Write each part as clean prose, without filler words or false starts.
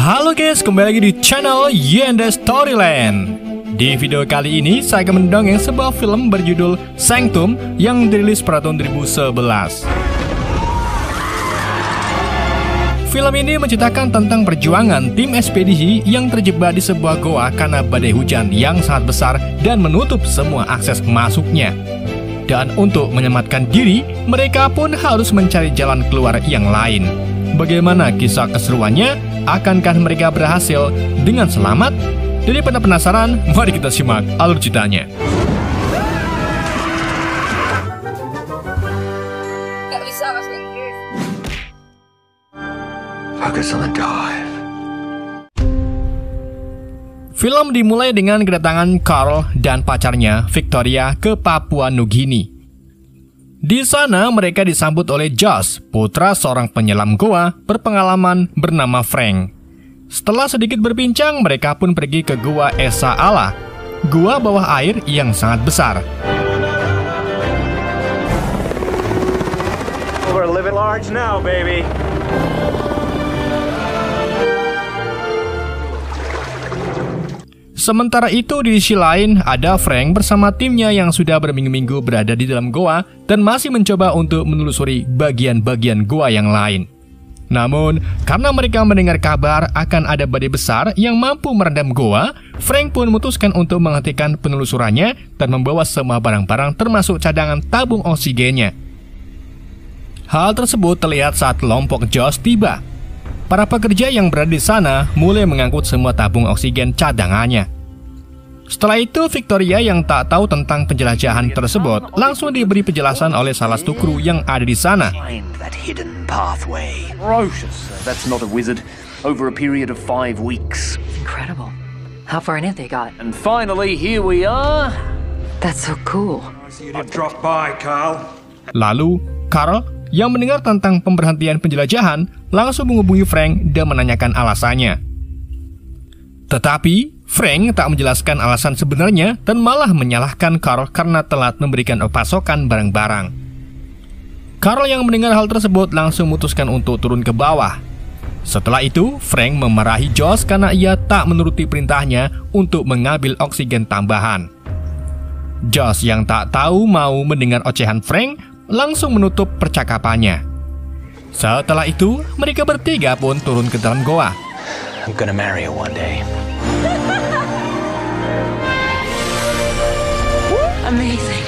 Halo guys, kembali lagi di channel Yende Storyland. Di video kali ini saya akan mendongeng sebuah film berjudul Sanctum yang dirilis pada tahun 2011. Film ini menceritakan tentang perjuangan tim ekspedisi yang terjebak di sebuah goa karena badai hujan yang sangat besar dan menutup semua akses masuknya. Dan untuk menyelamatkan diri, mereka pun harus mencari jalan keluar yang lain. Bagaimana kisah keseruannya? Akankah mereka berhasil dengan selamat? Daripada penasaran, mari kita simak alur ceritanya. Gak bisa bahasa Inggris. Focus on the dive. Film dimulai dengan kedatangan Carl dan pacarnya Victoria ke Papua Nugini. Di sana mereka disambut oleh Josh, putra seorang penyelam goa berpengalaman bernama Frank. Setelah sedikit berbincang, mereka pun pergi ke Gua Esa Ala, gua bawah air yang sangat besar. We're living large now, baby. Sementara itu di sisi lain ada Frank bersama timnya yang sudah berminggu-minggu berada di dalam goa dan masih mencoba untuk menelusuri bagian-bagian goa yang lain. Namun, karena mereka mendengar kabar akan ada badai besar yang mampu merendam goa, Frank pun memutuskan untuk menghentikan penelusurannya dan membawa semua barang-barang termasuk cadangan tabung oksigennya. Hal tersebut terlihat saat kelompok Josh tiba. Para pekerja yang berada di sana mulai mengangkut semua tabung oksigen cadangannya. Setelah itu, Victoria yang tak tahu tentang penjelajahan tersebut langsung diberi penjelasan oleh salah satu kru yang ada di sana. Ferocious. That's not a wizard. Over a period of 5 weeks. Incredible. How far in it they got? And finally, here we are. That's so cool. You did drop by, Carl. Lalu, Carl yang mendengar tentang pemberhentian penjelajahan langsung menghubungi Frank dan menanyakan alasannya. Tetapi, Frank tak menjelaskan alasan sebenarnya dan malah menyalahkan Carl karena telat memberikan pasokan barang-barang. Carl yang mendengar hal tersebut langsung memutuskan untuk turun ke bawah. Setelah itu, Frank memarahi Josh karena ia tak menuruti perintahnya untuk mengambil oksigen tambahan. Josh yang tak tahu mau mendengar ocehan Frank langsung menutup percakapannya. Setelah itu, mereka bertiga pun turun ke dalam goa. I'm gonna marry her one day. Amazing.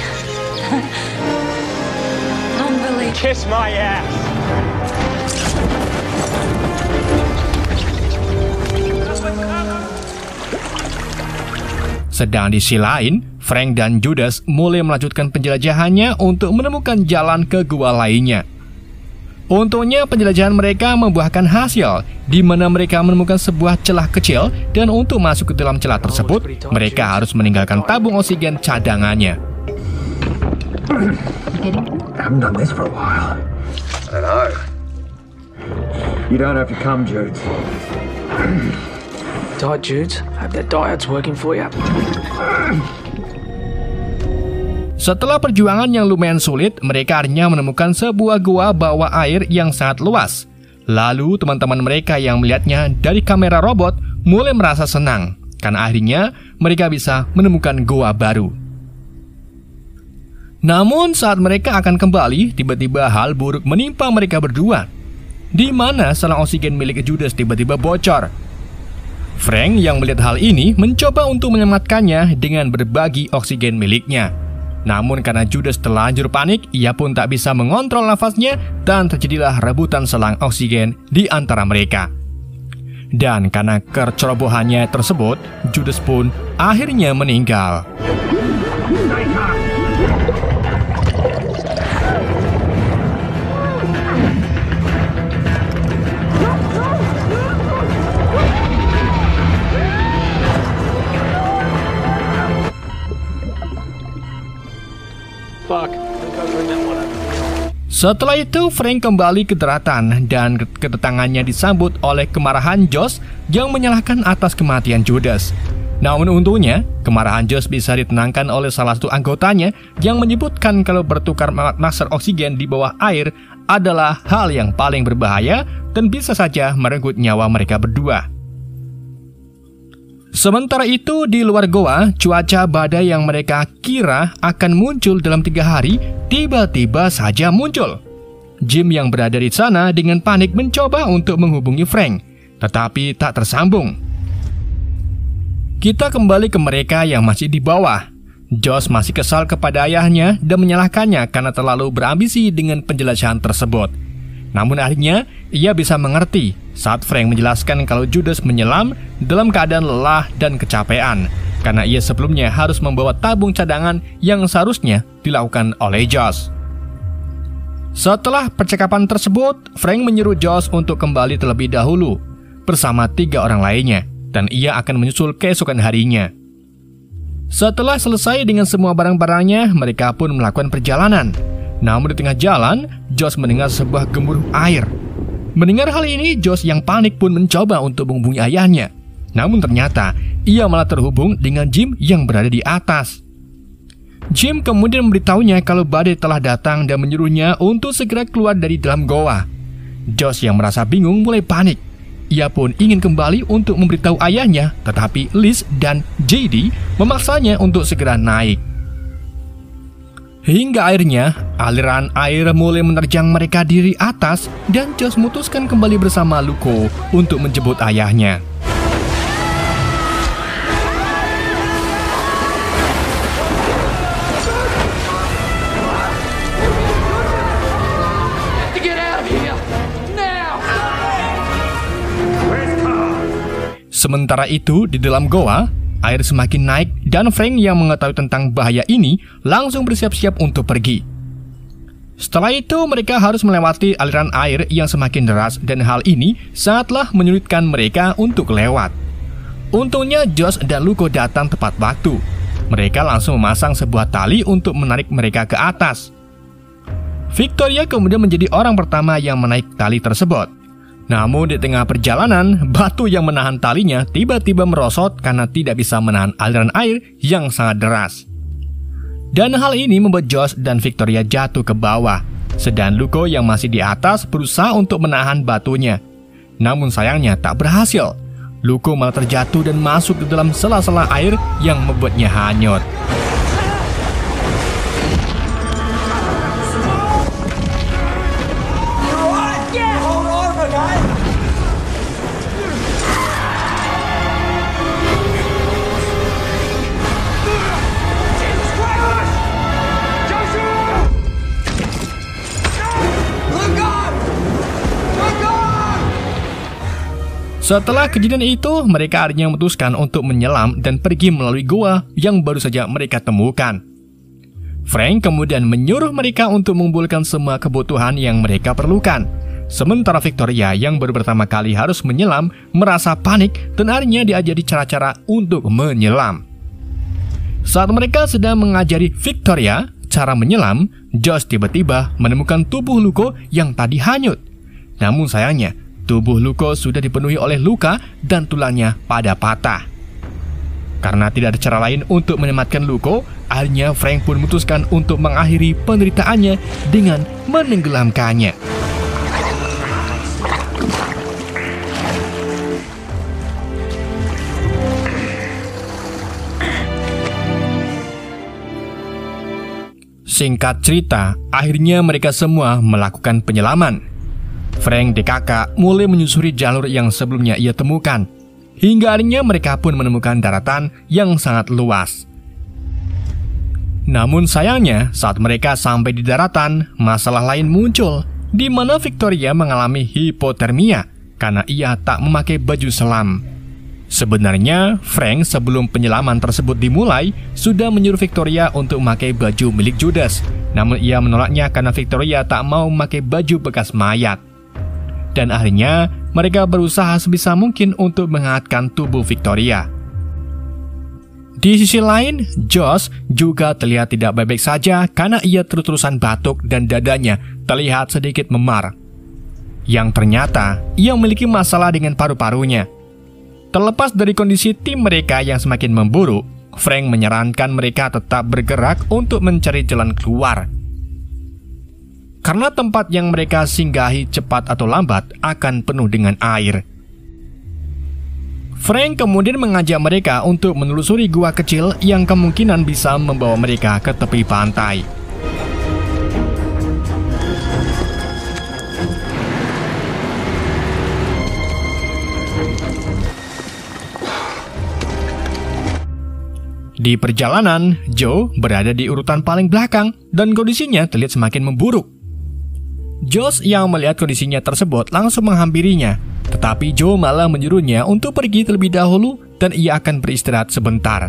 Unbelievable. Kiss my ass. Sedang di sisi lain, Frank dan Judas mulai melanjutkan penjelajahannya untuk menemukan jalan ke gua lainnya. Untungnya penjelajahan mereka membuahkan hasil, di mana mereka menemukan sebuah celah kecil dan untuk masuk ke dalam celah tersebut, mereka harus meninggalkan tabung oksigen cadangannya. I haven't done this for a while. I know. You don't have to come, Jude. Diet Judes, hope that diet's working for you. Setelah perjuangan yang lumayan sulit, mereka akhirnya menemukan sebuah gua bawah air yang sangat luas. Lalu teman-teman mereka yang melihatnya dari kamera robot mulai merasa senang, karena akhirnya mereka bisa menemukan gua baru. Namun saat mereka akan kembali, tiba-tiba hal buruk menimpa mereka berdua, di mana selang oksigen milik Judas tiba-tiba bocor. Frank yang melihat hal ini mencoba untuk menyelamatkannya dengan berbagi oksigen miliknya. Namun karena Judas terlanjur panik, ia pun tak bisa mengontrol nafasnya dan terjadilah rebutan selang oksigen di antara mereka. Dan karena kecerobohannya tersebut, Judas pun akhirnya meninggal. Setelah itu, Frank kembali ke daratan dan kedatangannya disambut oleh kemarahan Josh yang menyalahkan atas kematian Judas. Namun untungnya, kemarahan Josh bisa ditenangkan oleh salah satu anggotanya yang menyebutkan kalau bertukar masker oksigen di bawah air adalah hal yang paling berbahaya dan bisa saja merenggut nyawa mereka berdua. Sementara itu di luar goa, cuaca badai yang mereka kira akan muncul dalam 3 hari tiba-tiba saja muncul. Jim yang berada di sana dengan panik mencoba untuk menghubungi Frank, tetapi tak tersambung. Kita kembali ke mereka yang masih di bawah. Josh masih kesal kepada ayahnya dan menyalahkannya karena terlalu berambisi dengan penjelasan tersebut. Namun akhirnya ia bisa mengerti saat Frank menjelaskan kalau Judas menyelam dalam keadaan lelah dan kecapean karena ia sebelumnya harus membawa tabung cadangan yang seharusnya dilakukan oleh Josh. Setelah percakapan tersebut, Frank menyuruh Josh untuk kembali terlebih dahulu bersama 3 orang lainnya dan ia akan menyusul keesokan harinya. Setelah selesai dengan semua barang-barangnya, mereka pun melakukan perjalanan. Namun di tengah jalan, Josh mendengar sebuah gemuruh air. Mendengar hal ini, Josh yang panik pun mencoba untuk menghubungi ayahnya. Namun ternyata, ia malah terhubung dengan Jim yang berada di atas. Jim kemudian memberitahunya kalau badai telah datang dan menyuruhnya untuk segera keluar dari dalam goa. Josh yang merasa bingung mulai panik. Ia pun ingin kembali untuk memberitahu ayahnya, tetapi Liz dan JD memaksanya untuk segera naik. Hingga akhirnya, aliran air mulai menerjang mereka dari atas dan Josh memutuskan kembali bersama Luko untuk menjemput ayahnya. Sementara itu, di dalam goa, air semakin naik dan Frank yang mengetahui tentang bahaya ini langsung bersiap-siap untuk pergi. Setelah itu, mereka harus melewati aliran air yang semakin deras dan hal ini sangatlah menyulitkan mereka untuk lewat. Untungnya Josh dan Luko datang tepat waktu. Mereka langsung memasang sebuah tali untuk menarik mereka ke atas. Victoria kemudian menjadi orang pertama yang menaik tali tersebut. Namun di tengah perjalanan, batu yang menahan talinya tiba-tiba merosot karena tidak bisa menahan aliran air yang sangat deras. Dan hal ini membuat Josh dan Victoria jatuh ke bawah, sedang Luko yang masih di atas berusaha untuk menahan batunya. Namun sayangnya tak berhasil. Luko malah terjatuh dan masuk ke dalam sela-sela air yang membuatnya hanyut. Setelah kejadian itu, mereka akhirnya memutuskan untuk menyelam dan pergi melalui goa yang baru saja mereka temukan. Frank kemudian menyuruh mereka untuk mengumpulkan semua kebutuhan yang mereka perlukan. Sementara Victoria yang baru pertama kali harus menyelam merasa panik dan akhirnya diajari cara-cara untuk menyelam. Saat mereka sedang mengajari Victoria cara menyelam, Josh tiba-tiba menemukan tubuh Luko yang tadi hanyut. Namun sayangnya, tubuh Luko sudah dipenuhi oleh luka dan tulangnya pada patah. Karena tidak ada cara lain untuk menyelamatkan Luko, akhirnya Frank pun memutuskan untuk mengakhiri penderitaannya dengan menenggelamkannya. Singkat cerita, akhirnya mereka semua melakukan penyelaman. Frank DKK mulai menyusuri jalur yang sebelumnya ia temukan. Hingga akhirnya mereka pun menemukan daratan yang sangat luas. Namun sayangnya, saat mereka sampai di daratan, masalah lain muncul, di mana Victoria mengalami hipotermia karena ia tak memakai baju selam. Sebenarnya, Frank sebelum penyelaman tersebut dimulai, sudah menyuruh Victoria untuk memakai baju milik Judas. Namun ia menolaknya karena Victoria tak mau memakai baju bekas mayat. Dan akhirnya, mereka berusaha sebisa mungkin untuk menghangatkan tubuh Victoria. Di sisi lain, Josh juga terlihat tidak baik-baik saja karena ia terus-terusan batuk dan dadanya terlihat sedikit memar. Yang ternyata, ia memiliki masalah dengan paru-parunya. Terlepas dari kondisi tim mereka yang semakin memburuk, Frank menyarankan mereka tetap bergerak untuk mencari jalan keluar. Karena tempat yang mereka singgahi cepat atau lambat akan penuh dengan air. Frank kemudian mengajak mereka untuk menelusuri gua kecil yang kemungkinan bisa membawa mereka ke tepi pantai. Di perjalanan, Joe berada di urutan paling belakang dan kondisinya terlihat semakin memburuk. Josh yang melihat kondisinya tersebut langsung menghampirinya, tetapi Joe malah menyuruhnya untuk pergi terlebih dahulu dan ia akan beristirahat sebentar.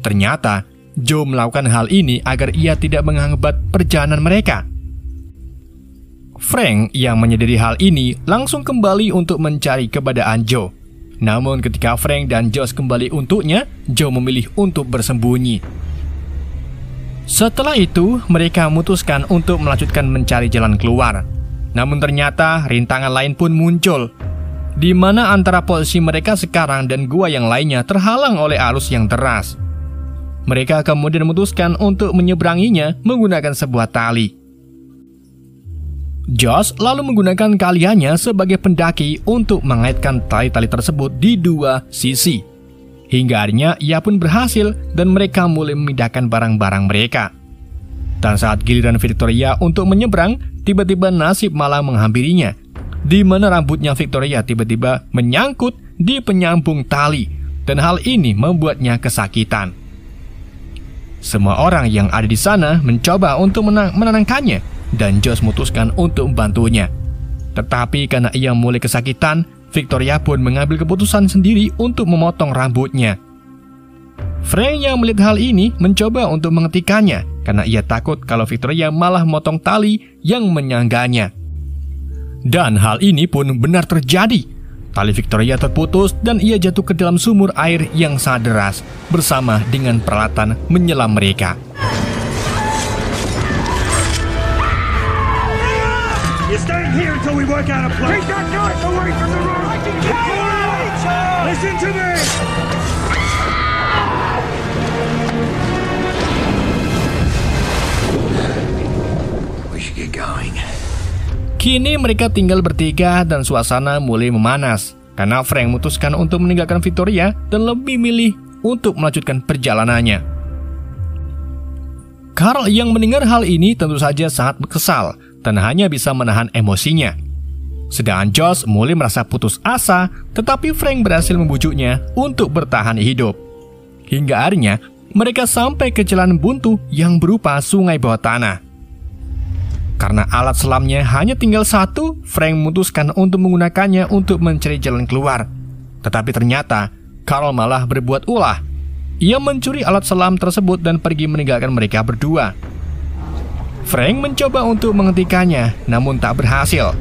Ternyata, Joe melakukan hal ini agar ia tidak menghambat perjalanan mereka. Frank yang menyadari hal ini langsung kembali untuk mencari keberadaan Joe. Namun ketika Frank dan Josh kembali untuknya, Joe memilih untuk bersembunyi. Setelah itu, mereka memutuskan untuk melanjutkan mencari jalan keluar. Namun ternyata rintangan lain pun muncul, di mana antara posisi mereka sekarang dan gua yang lainnya terhalang oleh arus yang deras. Mereka kemudian memutuskan untuk menyeberanginya menggunakan sebuah tali. Josh lalu menggunakan keahliannya sebagai pendaki untuk mengaitkan tali-tali tersebut di dua sisi. Hingga akhirnya ia pun berhasil dan mereka mulai memindahkan barang-barang mereka. Dan saat giliran Victoria untuk menyeberang, tiba-tiba nasib malah menghampirinya, di mana rambutnya Victoria tiba-tiba menyangkut di penyambung tali, dan hal ini membuatnya kesakitan. Semua orang yang ada di sana mencoba untuk menenangkannya, dan Josh memutuskan untuk membantunya. Tetapi karena ia mulai kesakitan, Victoria pun mengambil keputusan sendiri untuk memotong rambutnya. Frank yang melihat hal ini mencoba untuk menghentikannya karena ia takut kalau Victoria malah memotong tali yang menyangganya. Dan hal ini pun benar terjadi. Tali Victoria terputus dan ia jatuh ke dalam sumur air yang sangat deras bersama dengan peralatan menyelam mereka. You're staying here until we work out a plan. Take that knife away from the road! I can get it! Listen to me! We should get going. Kini mereka tinggal bertiga dan suasana mulai memanas karena Frank memutuskan untuk meninggalkan Victoria dan lebih milih untuk melanjutkan perjalanannya. Carl yang mendengar hal ini tentu saja sangat kesal dan hanya bisa menahan emosinya. Sedangkan Josh mulai merasa putus asa, tetapi Frank berhasil membujuknya untuk bertahan hidup. Hingga akhirnya mereka sampai ke jalan buntu yang berupa sungai bawah tanah. Karena alat selamnya hanya tinggal satu, Frank memutuskan untuk menggunakannya untuk mencari jalan keluar. Tetapi ternyata Carl malah berbuat ulah. Ia mencuri alat selam tersebut dan pergi meninggalkan mereka berdua. Frank mencoba untuk menghentikannya, namun tak berhasil.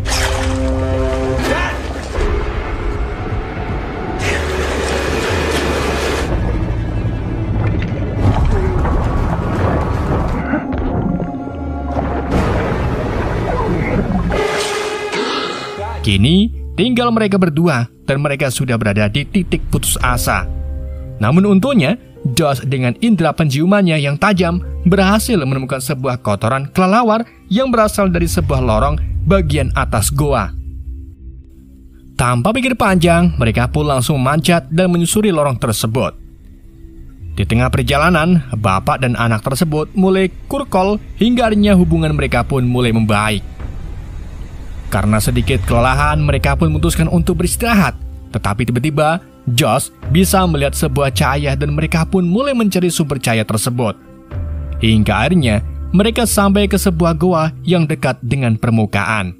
Kini, tinggal mereka berdua dan mereka sudah berada di titik putus asa. Namun untungnya, Josh dengan indera penciumannya yang tajam berhasil menemukan sebuah kotoran kelelawar yang berasal dari sebuah lorong bagian atas goa. Tanpa pikir panjang, mereka pun langsung manjat dan menyusuri lorong tersebut. Di tengah perjalanan, bapak dan anak tersebut mulai kurkol hingga akhirnya hubungan mereka pun mulai membaik. Karena sedikit kelelahan, mereka pun memutuskan untuk beristirahat. Tetapi tiba-tiba, Josh bisa melihat sebuah cahaya dan mereka pun mulai mencari sumber cahaya tersebut. Hingga akhirnya, mereka sampai ke sebuah goa yang dekat dengan permukaan.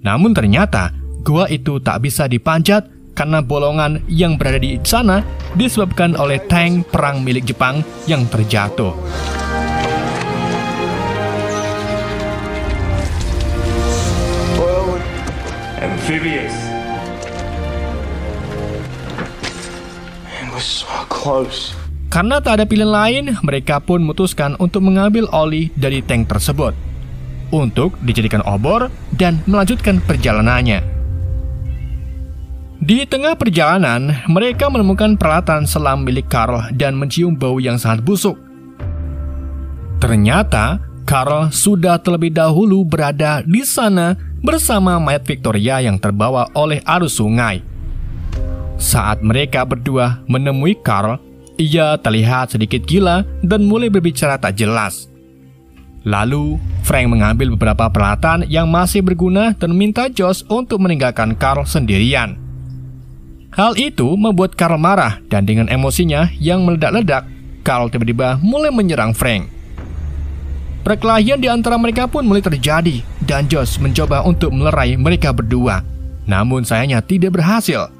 Namun ternyata, goa itu tak bisa dipanjat karena bolongan yang berada di sana disebabkan oleh tank perang milik Jepang yang terjatuh. Amphibious. So close. Karena tak ada pilihan lain, mereka pun memutuskan untuk mengambil oli dari tank tersebut untuk dijadikan obor dan melanjutkan perjalanannya. Di tengah perjalanan, mereka menemukan peralatan selam milik Carl dan mencium bau yang sangat busuk. Ternyata, Carl sudah terlebih dahulu berada di sana bersama mayat Victoria yang terbawa oleh arus sungai. Saat mereka berdua menemui Carl, ia terlihat sedikit gila dan mulai berbicara tak jelas. Lalu, Frank mengambil beberapa peralatan yang masih berguna dan minta Josh untuk meninggalkan Carl sendirian. Hal itu membuat Carl marah dan dengan emosinya yang meledak-ledak, Carl tiba-tiba mulai menyerang Frank. Perkelahian di antara mereka pun mulai terjadi dan Josh mencoba untuk melerai mereka berdua. Namun sayangnya tidak berhasil.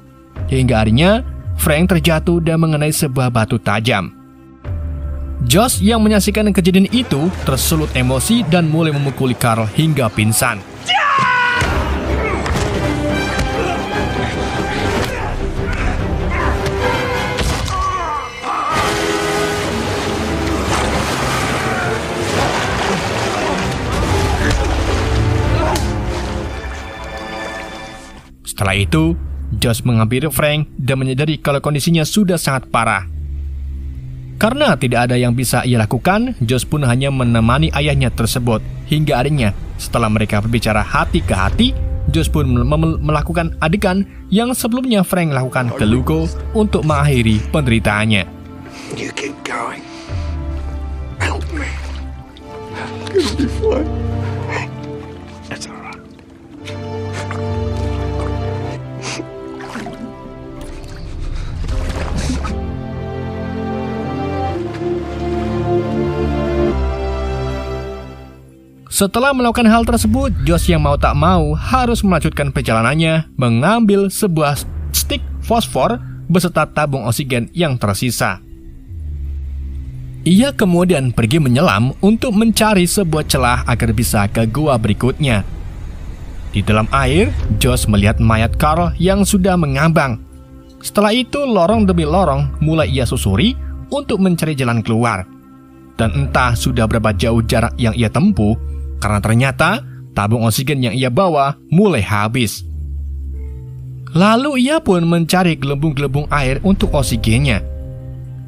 Hingga akhirnya, Frank terjatuh dan mengenai sebuah batu tajam. Josh yang menyaksikan kejadian itu tersulut emosi dan mulai memukuli Carl hingga pingsan. Setelah itu, Josh menghampiri Frank dan menyadari kalau kondisinya sudah sangat parah. Karena tidak ada yang bisa ia lakukan, Josh pun hanya menemani ayahnya tersebut. Hingga akhirnya, setelah mereka berbicara hati ke hati, Josh pun melakukan adegan yang sebelumnya Frank lakukan ke Lugo untuk mengakhiri penderitaannya. You keep going. Help me. You'll be fine. It's all right. Setelah melakukan hal tersebut, Josh yang mau tak mau harus melanjutkan perjalanannya mengambil sebuah stik fosfor beserta tabung oksigen yang tersisa. Ia kemudian pergi menyelam untuk mencari sebuah celah agar bisa ke gua berikutnya. Di dalam air, Josh melihat mayat Carl yang sudah mengambang. Setelah itu, lorong demi lorong mulai ia susuri untuk mencari jalan keluar. Dan entah sudah berapa jauh jarak yang ia tempuh, karena ternyata tabung oksigen yang ia bawa mulai habis. Lalu ia pun mencari gelembung-gelembung air untuk oksigennya.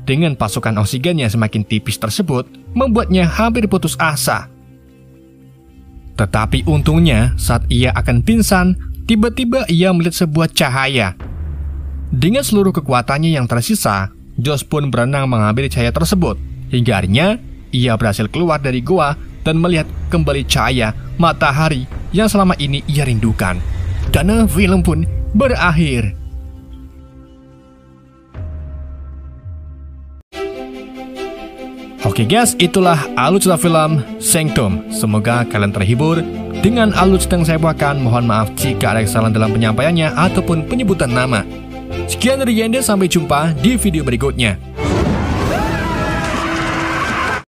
Dengan pasokan oksigen yang semakin tipis tersebut, membuatnya hampir putus asa. Tetapi untungnya saat ia akan pingsan, tiba-tiba ia melihat sebuah cahaya. Dengan seluruh kekuatannya yang tersisa, Josh pun berenang mengambil cahaya tersebut. Hingga akhirnya, ia berhasil keluar dari goa dan melihat kembali cahaya matahari yang selama ini ia rindukan. Dan film pun berakhir. Oke guys, itulah alur cerita film Sanctum. Semoga kalian terhibur dengan alur cerita yang saya bawakan. Mohon maaf jika ada kesalahan dalam penyampaiannya ataupun penyebutan nama. Sekian dari Yende, sampai jumpa di video berikutnya.